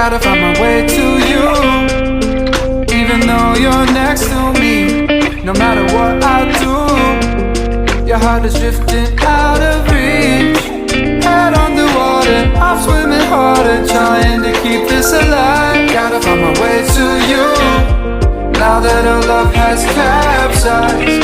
Gotta find my way to you, even though you're next to me. No matter what I do, your heart is drifting out of reach. Head underwater, I'm swimming harder, trying to keep this alive. Gotta find my way to you, now that our love has capsized.